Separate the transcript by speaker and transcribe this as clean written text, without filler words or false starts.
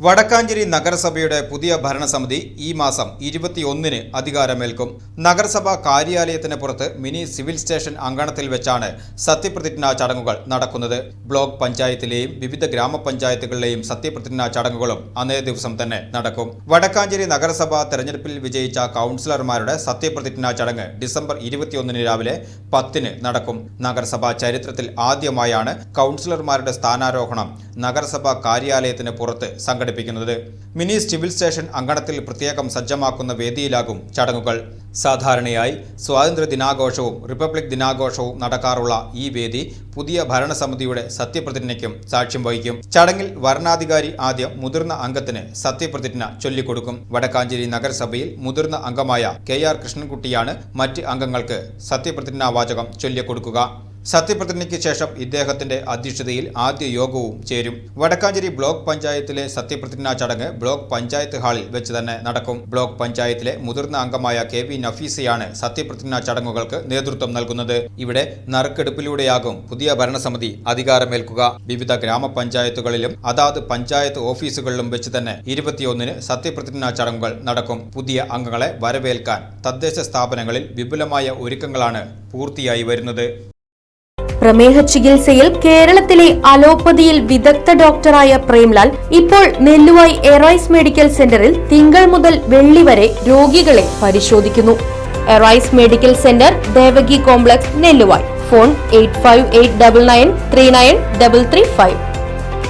Speaker 1: വടക്കാഞ്ചേരി നഗരസഭയുടെ പുതിയ ഭരണസമിതി ഈ മാസം 21-ന് അധികാരമേൽക്കും. നഗരസഭാ കാര്യാലയത്തിന് പുറത്ത് മിനി സിവിൽ സ്റ്റേഷൻ അങ്കണത്തിൽ വെച്ചാണ് സത്യപ്രതിജ്ഞാ ചടങ്ങുകൾ നടക്കുന്നത്. ബ്ലോക്ക് പഞ്ചായത്തിലെയും വിവിധ ഗ്രാമപഞ്ചായത്തുകളിലെയും സത്യപ്രതിജ്ഞാ ചടങ്ങുകളും അന്നേ ദിവസം തന്നെ നടക്കും. വടക്കാഞ്ചേരി നഗരസഭാ തെരഞ്ഞെടുപ്പിൽ വിജയിച്ച കൗൺസിലർമാരുടെ സത്യപ്രതിജ്ഞാ ചടങ്ങ് ഡിസംബർ 21-ന് രാവിലെ 10-ന് നടക്കും. നഗരസഭാ ചരിത്രത്തിൽ ആദ്യമായാണ് കൗൺസിലർമാരുടെ സ്ഥാനാരോഹണം നഗരസഭാ കാര്യാലയത്തിന് പുറത്ത് സംഘടിപ്പിക്കുന്നത്. മിനി സിവിൽ സ്റ്റേഷൻ അങ്കണത്തിൽ പ്രത്യേകം സജ്ജമാക്കുന്ന വേദിയിലാകും ചടങ്ങുകൾ. സാധാരണയായി സ്വാതന്ത്ര്യ ദിനാഘോഷവും റിപ്പബ്ലിക് ദിനാഘോഷവും നടക്കാറുള്ള ഈ വേദി പുതിയ ഭരണസമിതിയുടെ സത്യപ്രതിജ്ഞയ്ക്കും സാക്ഷ്യം വഹിക്കും. ചടങ്ങിൽ വരണാധികാരി ആദ്യം മുതിർന്ന അംഗത്തിന് സത്യപ്രതിജ്ഞ ചൊല്ലിക്കൊടുക്കും. വടക്കാഞ്ചേരി നഗരസഭയിൽ മുതിർന്ന അംഗമായ KR കൃഷ്ണൻകുട്ടിയാണ് മറ്റ് അംഗങ്ങൾക്ക് സത്യപ്രതിജ്ഞാവാചകം ചൊല്ലിക്കൊടുക്കുക. സത്യപ്രതിജ്ഞയ്ക്ക് ശേഷം ഇദ്ദേഹത്തിന്റെ അധ്യക്ഷതയിൽ ആദ്യ യോഗവും ചേരും. വടക്കാഞ്ചേരി ബ്ലോക്ക് പഞ്ചായത്തിലെ സത്യപ്രതിജ്ഞാ ചടങ്ങ് ബ്ലോക്ക് പഞ്ചായത്ത് ഹാളിൽ വെച്ച് തന്നെ നടക്കും. ബ്ലോക്ക് പഞ്ചായത്തിലെ മുതിർന്ന അംഗമായ KV നഫീസയാണ് സത്യപ്രതിജ്ഞാ ചടങ്ങുകൾക്ക് നേതൃത്വം നൽകുന്നത്. ഇവിടെ നറുക്കെടുപ്പിലൂടെയാകും പുതിയ ഭരണസമിതി അധികാരമേൽക്കുക. വിവിധ ഗ്രാമപഞ്ചായത്തുകളിലും അതാത് പഞ്ചായത്ത് ഓഫീസുകളിലും വെച്ച് തന്നെ 21-ന് സത്യപ്രതിജ്ഞാ ചടങ്ങുകൾ നടക്കും. പുതിയ അംഗങ്ങളെ വരവേൽക്കാൻ തദ്ദേശ സ്ഥാപനങ്ങളിൽ വിപുലമായ ഒരുക്കങ്ങളാണ് പൂർത്തിയായി വരുന്നത്.
Speaker 2: പ്രമേഹ ചികിത്സയിൽ കേരളത്തിലെ അലോപ്പതിയിൽ വിദഗ്ധ ഡോക്ടറായ പ്രേംലാൽ ഇപ്പോൾ നെല്ലുവായി എറൈസ് മെഡിക്കൽ സെന്ററിൽ തിങ്കൾ മുതൽ വെള്ളി വരെ രോഗികളെ പരിശോധിക്കുന്നു. Arise medical centre, Devaki complex, Nelluvai. Phone 8589939335.